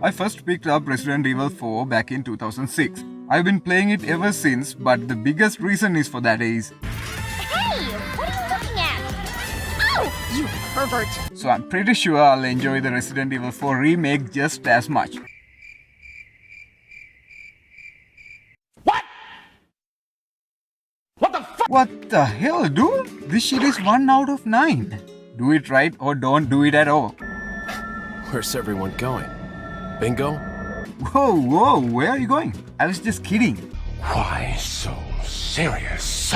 I first picked up Resident Evil 4 back in 2006. I've been playing it ever since, but the biggest reason is for that is... Hey! What are you looking at? Oh! You pervert! So I'm pretty sure I'll enjoy the Resident Evil 4 remake just as much. What the hell, dude? This shit is 1 out of 9. Do it right or don't do it at all. Where's everyone going? Bingo? Whoa, where are you going? I was just kidding. Why so serious?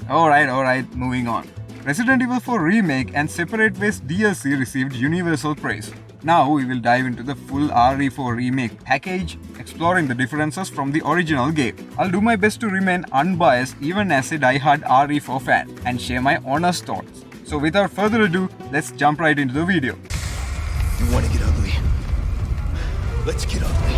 Alright, moving on. Resident Evil 4 Remake and Separate Ways DLC received universal praise. Now we will dive into the full RE4 Remake package, exploring the differences from the original game. I'll do my best to remain unbiased even as a die-hard RE4 fan and share my honest thoughts. So without further ado, let's jump right into the video. You want to get ugly? Let's get ugly.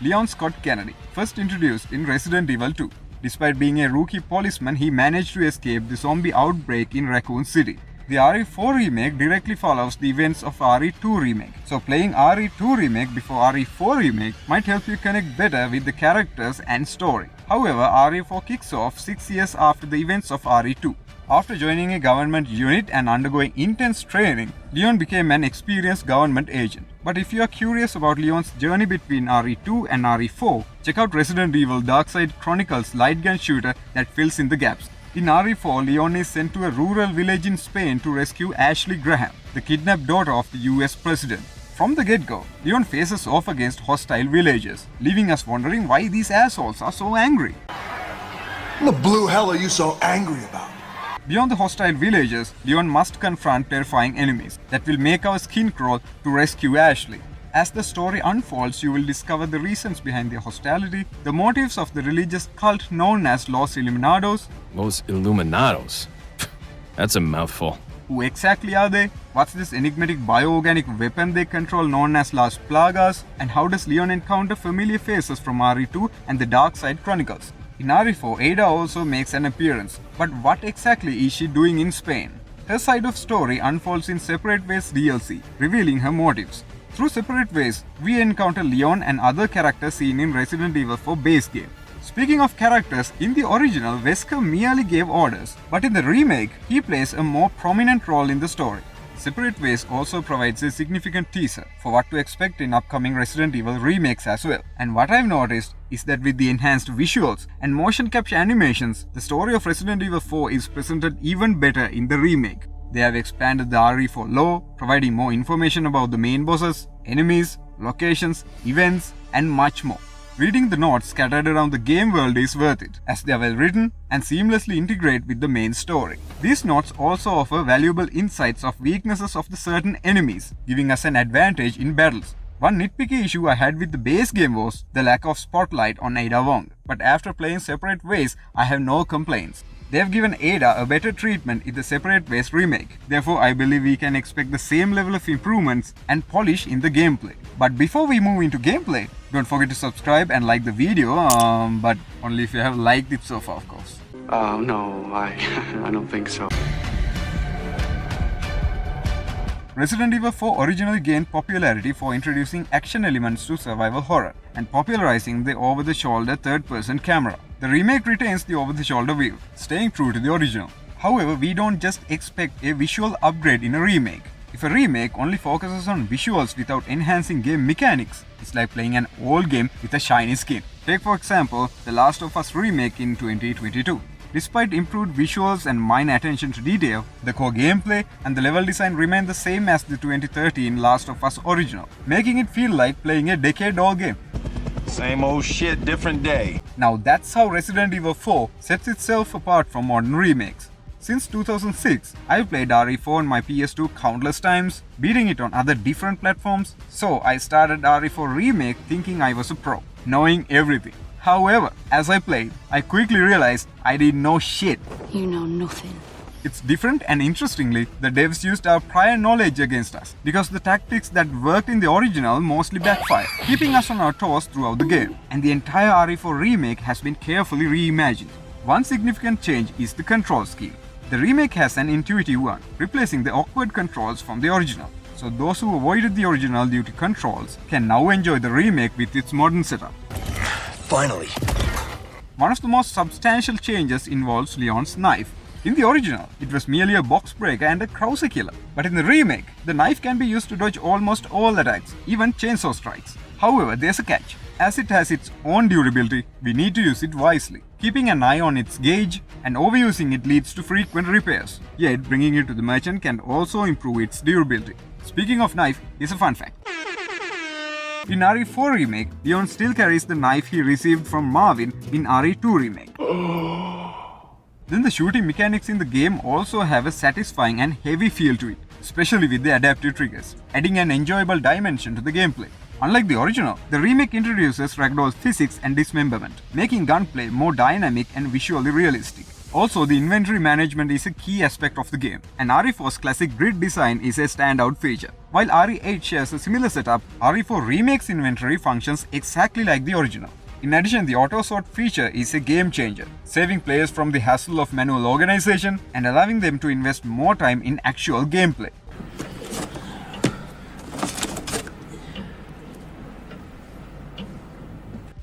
Leon Scott Kennedy, first introduced in Resident Evil 2. Despite being a rookie policeman, he managed to escape the zombie outbreak in Raccoon City. The RE4 remake directly follows the events of RE2 remake, so playing RE2 remake before RE4 remake might help you connect better with the characters and story. However, RE4 kicks off 6 years after the events of RE2. After joining a government unit and undergoing intense training, Leon became an experienced government agent. But if you are curious about Leon's journey between RE2 and RE4, check out Resident Evil Darkside Chronicles light gun shooter that fills in the gaps. In RE4, Leon is sent to a rural village in Spain to rescue Ashley Graham, the kidnapped daughter of the US president. From the get-go, Leon faces off against hostile villagers, leaving us wondering why these assholes are so angry. What the blue hell are you so angry about? Beyond the hostile villagers, Leon must confront terrifying enemies that will make our skin crawl to rescue Ashley. As the story unfolds, you will discover the reasons behind their hostility, the motives of the religious cult known as Los Illuminados. Los Illuminados? That's a mouthful. Who exactly are they? What's this enigmatic bioorganic weapon they control known as Las Plagas? And how does Leon encounter familiar faces from RE2 and the Darkside Chronicles? In RE4, Ada also makes an appearance, but what exactly is she doing in Spain? Her side of story unfolds in Separate Ways DLC, revealing her motives. Through Separate Ways, we encounter Leon and other characters seen in Resident Evil 4 base game. Speaking of characters, in the original, Wesker merely gave orders, but in the remake, he plays a more prominent role in the story. Separate Ways also provides a significant teaser for what to expect in upcoming Resident Evil remakes as well. And what I've noticed is that with the enhanced visuals and motion capture animations, the story of Resident Evil 4 is presented even better in the remake. They have expanded the RE4 lore, providing more information about the main bosses, enemies, locations, events, and much more. Reading the notes scattered around the game world is worth it, as they are well written and seamlessly integrate with the main story. These notes also offer valuable insights of weaknesses of the certain enemies, giving us an advantage in battles. One nitpicky issue I had with the base game was the lack of spotlight on Ada Wong, but after playing Separate Ways, I have no complaints. They have given Ada a better treatment in the Separate Ways remake. Therefore, I believe we can expect the same level of improvements and polish in the gameplay. But before we move into gameplay, don't forget to subscribe and like the video, but only if you have liked it so far, of course. Oh, no, I don't think so. Resident Evil 4 originally gained popularity for introducing action elements to survival horror and popularizing the over-the-shoulder third-person camera. The remake retains the over-the-shoulder view, staying true to the original. However, we don't just expect a visual upgrade in a remake. If a remake only focuses on visuals without enhancing game mechanics, it's like playing an old game with a shiny skin. Take for example, The Last of Us remake in 2022. Despite improved visuals and minor attention to detail, the core gameplay and the level design remain the same as the 2013 Last of Us original, making it feel like playing a decade-old game. Same old shit, different day. Now that's how Resident Evil 4 sets itself apart from modern remakes. Since 2006, I've played RE4 on my PS2 countless times, beating it on other different platforms, so I started RE4 Remake thinking I was a pro, knowing everything. However, as I played, I quickly realized I didn't know shit. You know nothing. It's different, and interestingly, the devs used our prior knowledge against us because the tactics that worked in the original mostly backfired, keeping us on our toes throughout the game. And the entire RE4 remake has been carefully reimagined. One significant change is the control scheme. The remake has an intuitive one, replacing the awkward controls from the original. So those who avoided the original due to controls can now enjoy the remake with its modern setup. Finally. One of the most substantial changes involves Leon's knife. In the original, it was merely a box breaker and a Krause killer. But in the remake, the knife can be used to dodge almost all attacks, even chainsaw strikes. However, there's a catch. As it has its own durability, we need to use it wisely, keeping an eye on its gauge, and overusing it leads to frequent repairs. Yet, bringing it to the merchant can also improve its durability. Speaking of knife, here's a fun fact. In RE4 Remake, Leon still carries the knife he received from Marvin in RE2 Remake. Then the shooting mechanics in the game also have a satisfying and heavy feel to it, especially with the adaptive triggers, adding an enjoyable dimension to the gameplay. Unlike the original, the remake introduces ragdoll physics and dismemberment, making gunplay more dynamic and visually realistic. Also, the inventory management is a key aspect of the game, and RE4's classic grid design is a standout feature. While RE8 shares a similar setup, RE4 Remake's inventory functions exactly like the original. In addition, the auto-sort feature is a game changer, saving players from the hassle of manual organization and allowing them to invest more time in actual gameplay.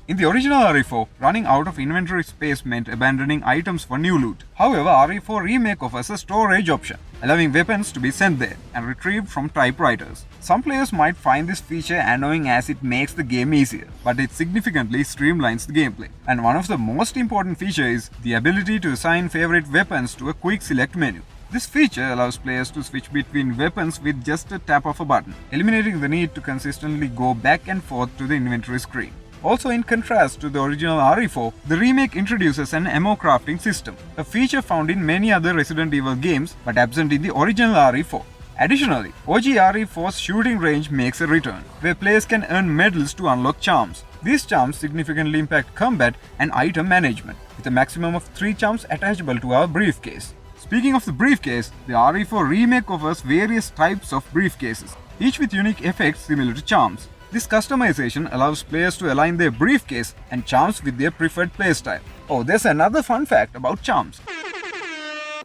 In the original RE4, running out of inventory space meant abandoning items for new loot. However, RE4 Remake offers a storage option, allowing weapons to be sent there and retrieved from typewriters. Some players might find this feature annoying as it makes the game easier, but it significantly streamlines the gameplay. And one of the most important features is the ability to assign favorite weapons to a quick select menu. This feature allows players to switch between weapons with just a tap of a button, eliminating the need to consistently go back and forth to the inventory screen. Also, in contrast to the original RE4, the remake introduces an ammo crafting system, a feature found in many other Resident Evil games but absent in the original RE4. Additionally, OG RE4's shooting range makes a return, where players can earn medals to unlock charms. These charms significantly impact combat and item management, with a maximum of 3 charms attachable to our briefcase. Speaking of the briefcase, the RE4 remake offers various types of briefcases, each with unique effects similar to charms. This customization allows players to align their briefcase and charms with their preferred playstyle. Oh, there's another fun fact about charms.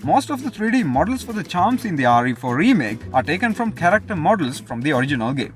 Most of the 3D models for the charms in the RE4 remake are taken from character models from the original game.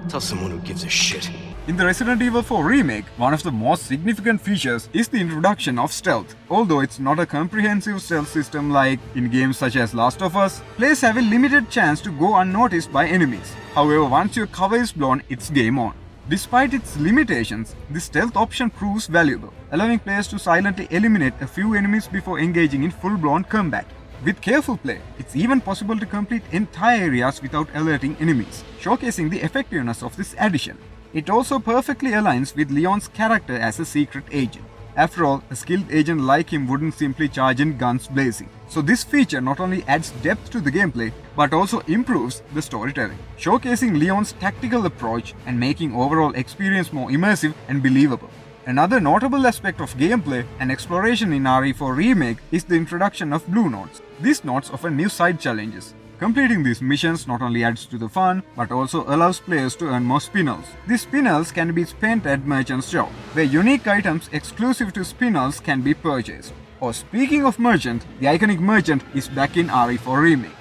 Tell someone who gives a shit. In the Resident Evil 4 remake, one of the most significant features is the introduction of stealth. Although it's not a comprehensive stealth system like in games such as Last of Us, players have a limited chance to go unnoticed by enemies. However, once your cover is blown, it's game on. Despite its limitations, the stealth option proves valuable, allowing players to silently eliminate a few enemies before engaging in full-blown combat. With careful play, it's even possible to complete entire areas without alerting enemies, showcasing the effectiveness of this addition. It also perfectly aligns with Leon's character as a secret agent. After all, a skilled agent like him wouldn't simply charge in guns blazing. So this feature not only adds depth to the gameplay, but also improves the storytelling, showcasing Leon's tactical approach and making overall experience more immersive and believable. Another notable aspect of gameplay and exploration in RE4 Remake is the introduction of blue nodes. These nodes offer new side challenges. Completing these missions not only adds to the fun, but also allows players to earn more spinels. These spinels can be spent at Merchant's shop, where unique items exclusive to spinels can be purchased. Or speaking of Merchant, the iconic Merchant is back in RE4 Remake.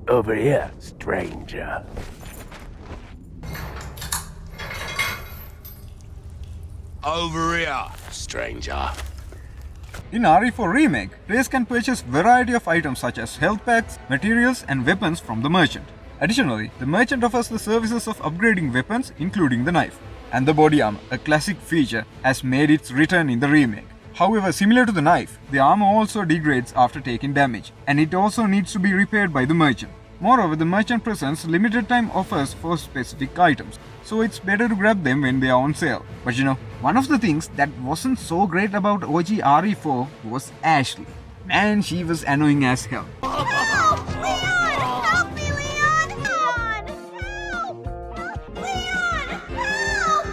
Over here, stranger. Over here, stranger. In RE4 Remake, players can purchase variety of items such as health packs, materials and weapons from the merchant. Additionally, the merchant offers the services of upgrading weapons including the knife. And the body armor, a classic feature, has made its return in the remake. However, similar to the knife, the armor also degrades after taking damage, and it also needs to be repaired by the merchant. Moreover, the merchant presents limited time offers for specific items, so it's better to grab them when they are on sale. But you know, one of the things that wasn't so great about OG RE4 was Ashley. Man, she was annoying as hell. Help! Leon! Help me, Leon! Leon! Help! Leon! Help!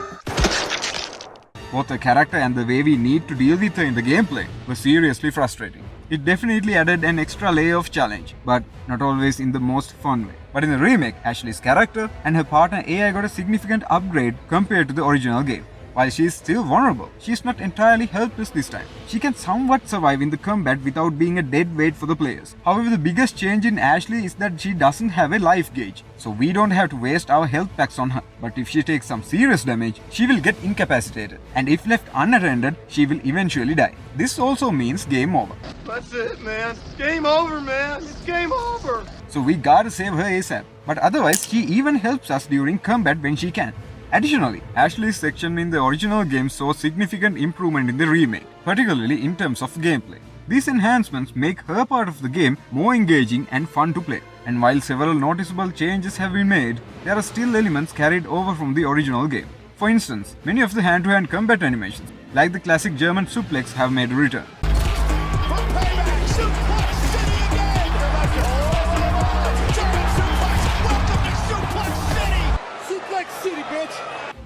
Both the character and the way we need to deal with her in the gameplay were seriously frustrating. it definitely added an extra layer of challenge, but not always in the most fun way. But in the remake, Ashley's character and her partner AI got a significant upgrade compared to the original game. While she is still vulnerable, she is not entirely helpless this time. She can somewhat survive in the combat without being a dead weight for the players. However, the biggest change in Ashley is that she doesn't have a life gauge, so we don't have to waste our health packs on her. But if she takes some serious damage, she will get incapacitated, and if left unattended, she will eventually die. This also means game over. That's it, man. Game over, man. It's game over. So we gotta save her ASAP. But otherwise, she even helps us during combat when she can. Additionally, Ashley's section in the original game saw significant improvement in the remake, particularly in terms of gameplay. These enhancements make her part of the game more engaging and fun to play. And while several noticeable changes have been made, there are still elements carried over from the original game. For instance, many of the hand-to-hand combat animations, like the classic German suplex, have made a return.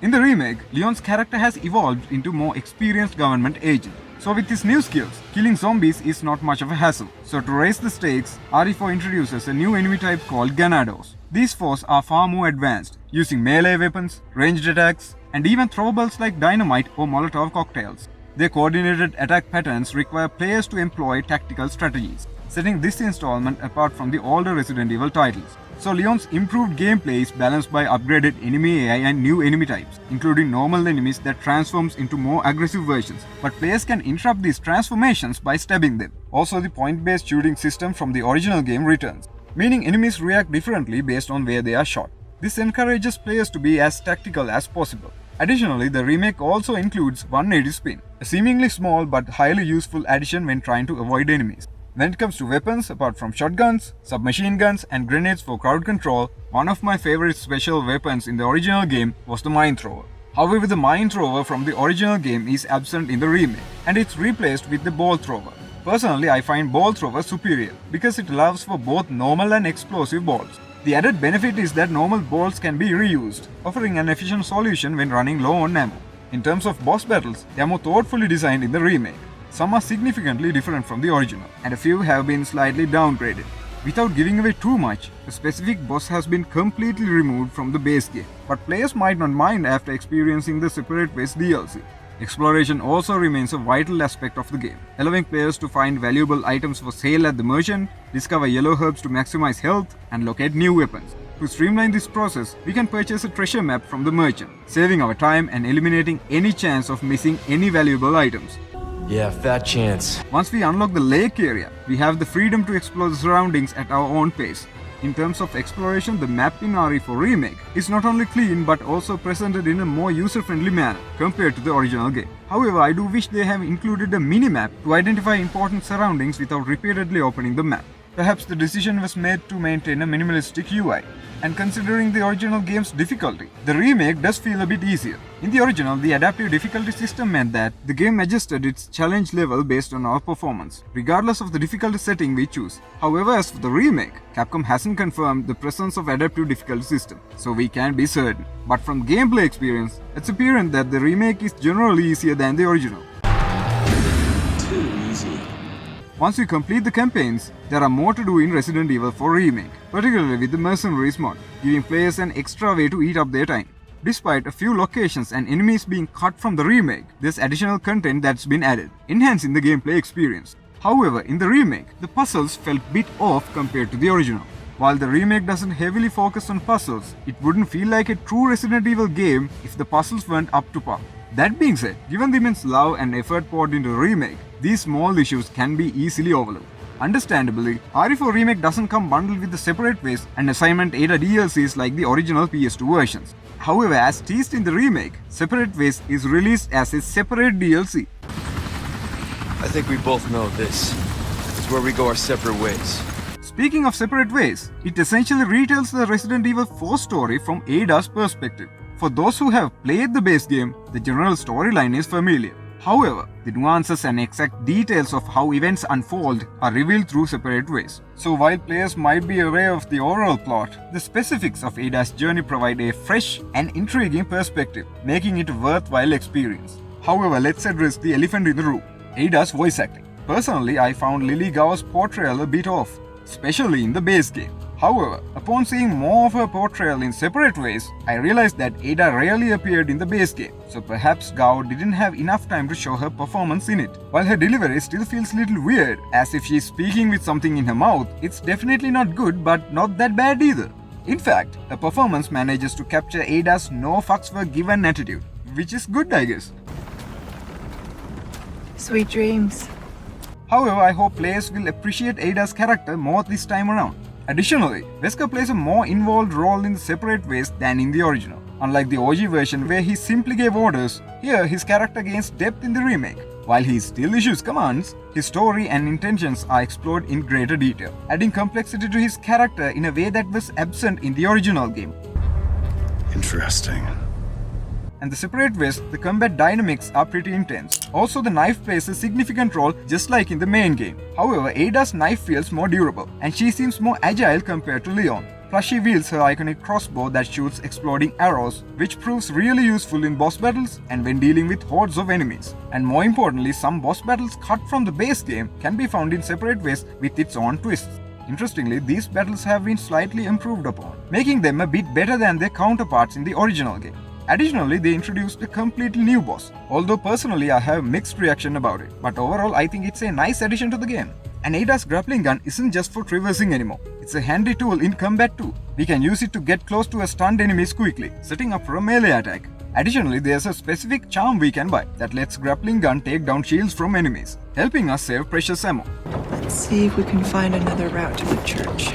In the remake, Leon's character has evolved into a more experienced government agent. So with his new skills, killing zombies is not much of a hassle. So to raise the stakes, RE4 introduces a new enemy type called Ganados. These foes are far more advanced, using melee weapons, ranged attacks, and even throwables like dynamite or Molotov cocktails. Their coordinated attack patterns require players to employ tactical strategies, setting this installment apart from the older Resident Evil titles. So Leon's improved gameplay is balanced by upgraded enemy AI and new enemy types, including normal enemies that transforms into more aggressive versions, but players can interrupt these transformations by stabbing them. Also, the point-based shooting system from the original game returns, meaning enemies react differently based on where they are shot. This encourages players to be as tactical as possible. Additionally, the remake also includes 180 spin, a seemingly small but highly useful addition when trying to avoid enemies. When it comes to weapons, apart from shotguns, submachine guns and grenades for crowd control, one of my favorite special weapons in the original game was the mine thrower. However, the mine thrower from the original game is absent in the remake, and it's replaced with the ball thrower. Personally, I find ball thrower superior because it allows for both normal and explosive balls. The added benefit is that normal balls can be reused, offering an efficient solution when running low on ammo. In terms of boss battles, they are more thoughtfully designed in the remake. Some are significantly different from the original, and a few have been slightly downgraded. Without giving away too much, a specific boss has been completely removed from the base game, but players might not mind after experiencing the Separate Ways DLC. Exploration also remains a vital aspect of the game, allowing players to find valuable items for sale at the merchant, discover yellow herbs to maximize health, and locate new weapons. To streamline this process, we can purchase a treasure map from the merchant, saving our time and eliminating any chance of missing any valuable items. Yeah, fat chance. Once we unlock the lake area, we have the freedom to explore the surroundings at our own pace. In terms of exploration, the map in RE4 Remake is not only clean but also presented in a more user-friendly manner compared to the original game. However, I do wish they have included a mini-map to identify important surroundings without repeatedly opening the map. Perhaps the decision was made to maintain a minimalistic UI. And considering the original game's difficulty, the remake does feel a bit easier. In the original, the adaptive difficulty system meant that the game adjusted its challenge level based on our performance, regardless of the difficulty setting we choose. However, as for the remake, Capcom hasn't confirmed the presence of adaptive difficulty system, so we can't be certain. But from gameplay experience, it's apparent that the remake is generally easier than the original. Too easy. Once you complete the campaigns, there are more to do in Resident Evil 4 Remake, particularly with the Mercenaries mod, giving players an extra way to eat up their time. Despite a few locations and enemies being cut from the remake, there's additional content that's been added, enhancing the gameplay experience. However, in the remake, the puzzles felt a bit off compared to the original. While the remake doesn't heavily focus on puzzles, it wouldn't feel like a true Resident Evil game if the puzzles weren't up to par. That being said, given the immense love and effort poured into the remake, these small issues can be easily overlooked. Understandably, RE4 Remake doesn't come bundled with the Separate Ways and Assignment Ada DLCs like the original PS2 versions. However, as teased in the remake, Separate Ways is released as a separate DLC. I think we both know this is where we go our separate ways. Speaking of Separate Ways, it essentially retells the Resident Evil 4 story from Ada's perspective. For those who have played the base game, the general storyline is familiar. However, the nuances and exact details of how events unfold are revealed through Separate Ways. So while players might be aware of the overall plot, the specifics of Ada's journey provide a fresh and intriguing perspective, making it a worthwhile experience. However, let's address the elephant in the room, Ada's voice acting. Personally, I found Lily Gao's portrayal a bit off, especially in the base game. However, upon seeing more of her portrayal in Separate Ways, I realized that Ada rarely appeared in the base game, so perhaps Gao didn't have enough time to show her performance in it. While her delivery still feels a little weird, as if she's speaking with something in her mouth, it's definitely not good but not that bad either. In fact, her performance manages to capture Ada's no fucks were given attitude, which is good, I guess. Sweet dreams. However, I hope players will appreciate Ada's character more this time around. Additionally, Wesker plays a more involved role in the Separate Ways than in the original. Unlike the OG version where he simply gave orders, here his character gains depth in the remake. While he still issues commands, his story and intentions are explored in greater detail, adding complexity to his character in a way that was absent in the original game. Interesting. And the Separate Ways, the combat dynamics are pretty intense. Also, the knife plays a significant role just like in the main game. However, Ada's knife feels more durable, and she seems more agile compared to Leon. Plus, she wields her iconic crossbow that shoots exploding arrows, which proves really useful in boss battles and when dealing with hordes of enemies. And more importantly, some boss battles cut from the base game can be found in Separate Ways with its own twists. Interestingly, these battles have been slightly improved upon, making them a bit better than their counterparts in the original game. Additionally, they introduced a completely new boss, although personally I have mixed reaction about it, but overall I think it's a nice addition to the game. And Ada's grappling gun isn't just for traversing anymore, it's a handy tool in combat too. We can use it to get close to a stunned enemies quickly, setting up for a melee attack. Additionally, there's a specific charm we can buy that lets grappling gun take down shields from enemies, helping us save precious ammo. Let's see if we can find another route to the church.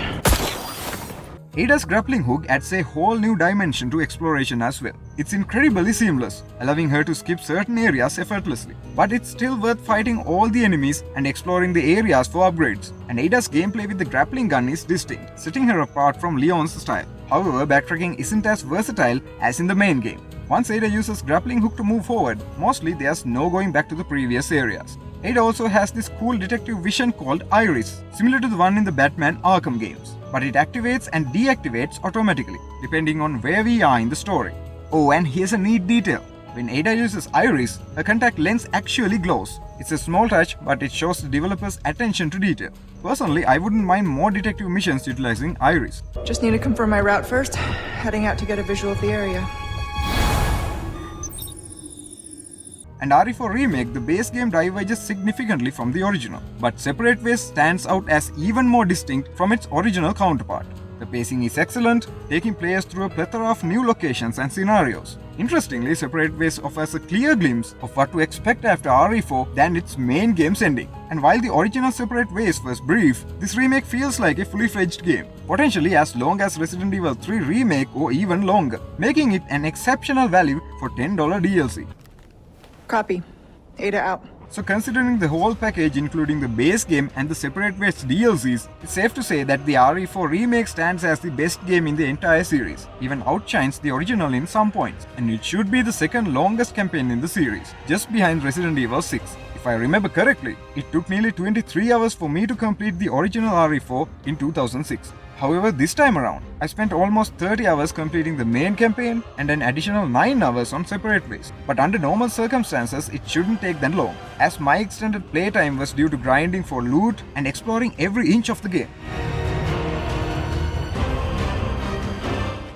Ada's grappling hook adds a whole new dimension to exploration as well. It's incredibly seamless, allowing her to skip certain areas effortlessly. But it's still worth fighting all the enemies and exploring the areas for upgrades. And Ada's gameplay with the grappling gun is distinct, setting her apart from Leon's style. However, backtracking isn't as versatile as in the main game. Once Ada uses grappling hook to move forward, mostly there's no going back to the previous areas. Ada also has this cool detective vision called Iris, similar to the one in the Batman Arkham games, but it activates and deactivates automatically, depending on where we are in the story. Oh, and here's a neat detail. When Ada uses Iris, her contact lens actually glows. It's a small touch, but it shows the developer's attention to detail. Personally, I wouldn't mind more detective missions utilizing Iris. Just need to confirm my route first. Heading out to get a visual of the area. And RE4 Remake, the base game diverges significantly from the original, but Separate Ways stands out as even more distinct from its original counterpart. The pacing is excellent, taking players through a plethora of new locations and scenarios. Interestingly, Separate Ways offers a clear glimpse of what to expect after RE4 than its main game's ending. And while the original Separate Ways was brief, this remake feels like a fully fledged game, potentially as long as Resident Evil 3 Remake or even longer, making it an exceptional value for $10 DLC. Copy. Ada out. So considering the whole package including the base game and the Separate Ways DLCs, it's safe to say that the RE4 Remake stands as the best game in the entire series, even outshines the original in some points, and it should be the second longest campaign in the series, just behind Resident Evil 6. If I remember correctly, it took nearly 23 hours for me to complete the original RE4 in 2006. However, this time around, I spent almost 30 hours completing the main campaign and an additional 9 hours on Separate Ways. But under normal circumstances, it shouldn't take that long, as my extended playtime was due to grinding for loot and exploring every inch of the game.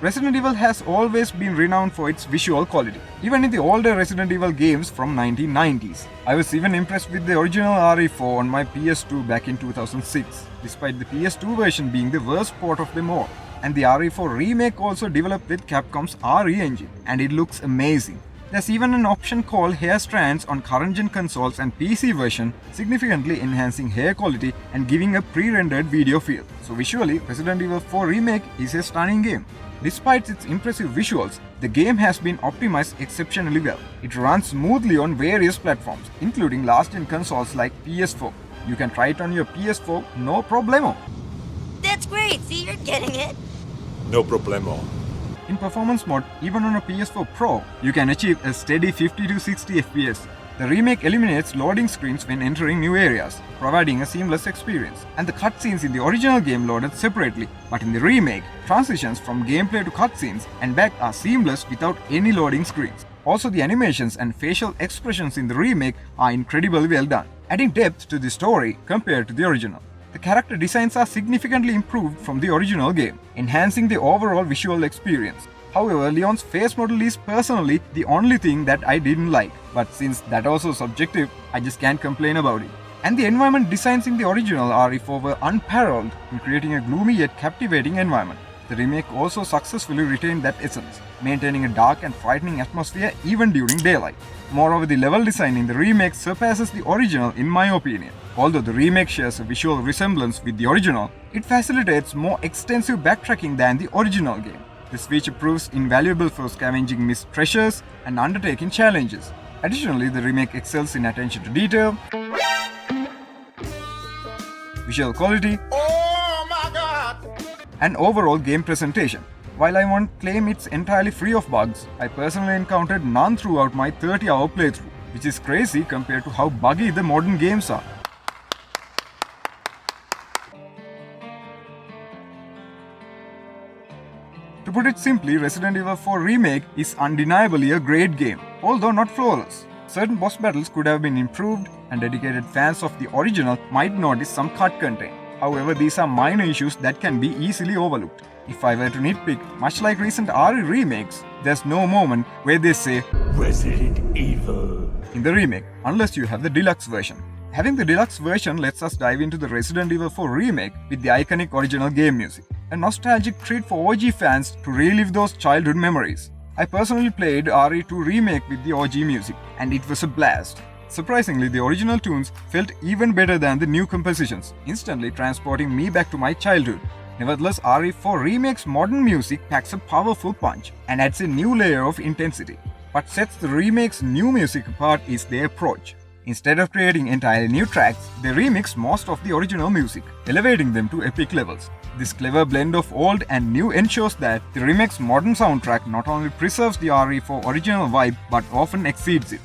Resident Evil has always been renowned for its visual quality, even in the older Resident Evil games from 1990s. I was even impressed with the original RE4 on my PS2 back in 2006, despite the PS2 version being the worst port of them all. And the RE4 Remake also developed with Capcom's RE engine, and it looks amazing. There's even an option called hair strands on current-gen consoles and PC version, significantly enhancing hair quality and giving a pre-rendered video feel. So visually, Resident Evil 4 Remake is a stunning game. Despite its impressive visuals, the game has been optimized exceptionally well. It runs smoothly on various platforms, including last-gen consoles like PS4. You can try it on your PS4, no problemo. That's great. See, you're getting it. No problemo. In performance mode, even on a PS4 Pro, you can achieve a steady 50 to 60 FPS. The remake eliminates loading screens when entering new areas, providing a seamless experience. And the cutscenes in the original game loaded separately, but in the remake, transitions from gameplay to cutscenes and back are seamless without any loading screens. Also, the animations and facial expressions in the remake are incredibly well done. adding depth to the story compared to the original. The character designs are significantly improved from the original game, enhancing the overall visual experience. However, Leon's face model is personally the only thing that I didn't like, but since that also subjective, I just can't complain about it. And the environment designs in the original RE4 were unparalleled in creating a gloomy yet captivating environment. The remake also successfully retained that essence, maintaining a dark and frightening atmosphere even during daylight. Moreover, the level design in the remake surpasses the original in my opinion. Although the remake shares a visual resemblance with the original, it facilitates more extensive backtracking than the original game. This feature proves invaluable for scavenging missed treasures and undertaking challenges. Additionally, the remake excels in attention to detail, visual quality, and overall game presentation. While I won't claim it's entirely free of bugs, I personally encountered none throughout my 30-hour playthrough, which is crazy compared to how buggy the modern games are. To put it simply, Resident Evil 4 Remake is undeniably a great game, although not flawless. Certain boss battles could have been improved, and dedicated fans of the original might notice some cut content. However, these are minor issues that can be easily overlooked. If I were to nitpick, much like recent RE remakes, there's no moment where they say Resident Evil in the remake, unless you have the deluxe version. Having the deluxe version lets us dive into the Resident Evil 4 remake with the iconic original game music, a nostalgic treat for OG fans to relive those childhood memories. I personally played RE2 remake with the OG music, and it was a blast. Surprisingly, the original tunes felt even better than the new compositions, instantly transporting me back to my childhood. Nevertheless, RE4 Remake's modern music packs a powerful punch and adds a new layer of intensity. What sets the remake's new music apart is their approach. Instead of creating entirely new tracks, they remix most of the original music, elevating them to epic levels. This clever blend of old and new ensures that the remake's modern soundtrack not only preserves the RE4 original vibe but often exceeds it.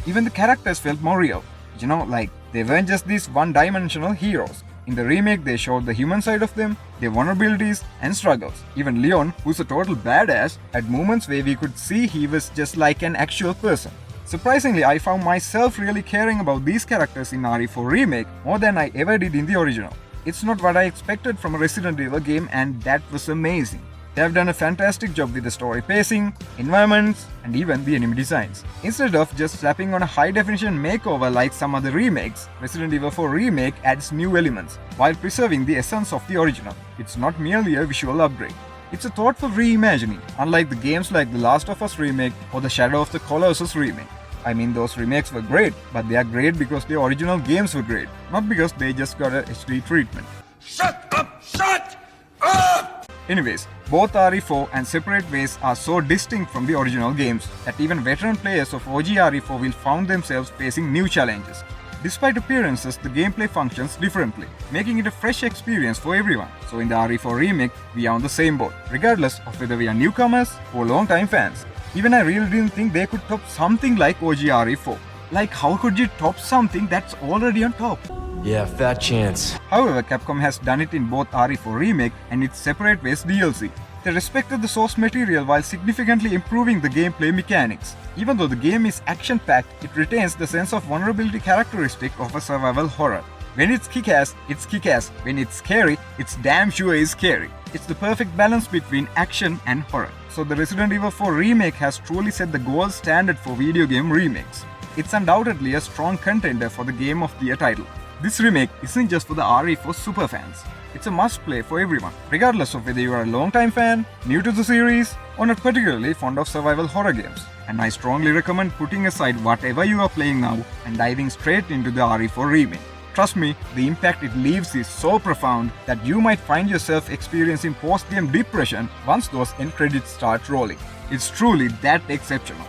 Even the characters felt more real. Like they weren't just these one-dimensional heroes. In the remake, they showed the human side of them, their vulnerabilities and struggles. Even Leon, who's a total badass, had moments where we could see he was just like an actual person. Surprisingly, I found myself really caring about these characters in RE4 Remake more than I ever did in the original. It's not what I expected from a Resident Evil game, and that was amazing. They have done a fantastic job with the story pacing, environments, and even the enemy designs. Instead of just slapping on a high-definition makeover like some other remakes, Resident Evil 4 Remake adds new elements while preserving the essence of the original. It's not merely a visual upgrade. It's a thoughtful reimagining, unlike the games like The Last of Us Remake or the Shadow of the Colossus Remake. I mean, those remakes were great, but they are great because the original games were great, not because they just got a HD treatment. Shut up! Shut up! Anyways, both RE4 and Separate Ways are so distinct from the original games that even veteran players of OG RE4 will find themselves facing new challenges. Despite appearances, the gameplay functions differently, making it a fresh experience for everyone. So in the RE4 remake, we are on the same boat, regardless of whether we are newcomers or long-time fans. Even I really didn't think they could top something like OG RE4. Like, how could you top something that's already on top? Yeah, fat chance. However, Capcom has done it in both RE4 Remake and its Separate Ways DLC. They respected the source material while significantly improving the gameplay mechanics. Even though the game is action-packed, it retains the sense of vulnerability characteristic of a survival horror. When it's kick-ass, it's kick-ass. When it's scary, it's damn sure is scary. It's the perfect balance between action and horror. So the Resident Evil 4 Remake has truly set the gold standard for video game remakes. It's undoubtedly a strong contender for the Game of the Year title. This remake isn't just for the RE4 superfans. It's a must-play for everyone, regardless of whether you are a long-time fan, new to the series, or not particularly fond of survival horror games. And I strongly recommend putting aside whatever you are playing now and diving straight into the RE4 remake. Trust me, the impact it leaves is so profound that you might find yourself experiencing post-game depression once those end credits start rolling. It's truly that exceptional.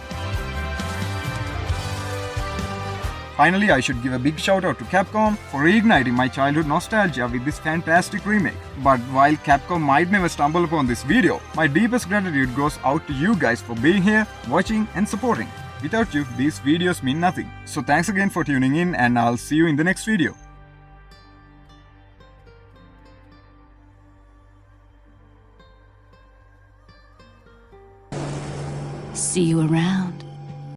Finally, I should give a big shout out to Capcom for reigniting my childhood nostalgia with this fantastic remake. But while Capcom might never stumble upon this video, my deepest gratitude goes out to you guys for being here, watching and supporting. Without you, these videos mean nothing. So thanks again for tuning in, and I'll see you in the next video. See you around.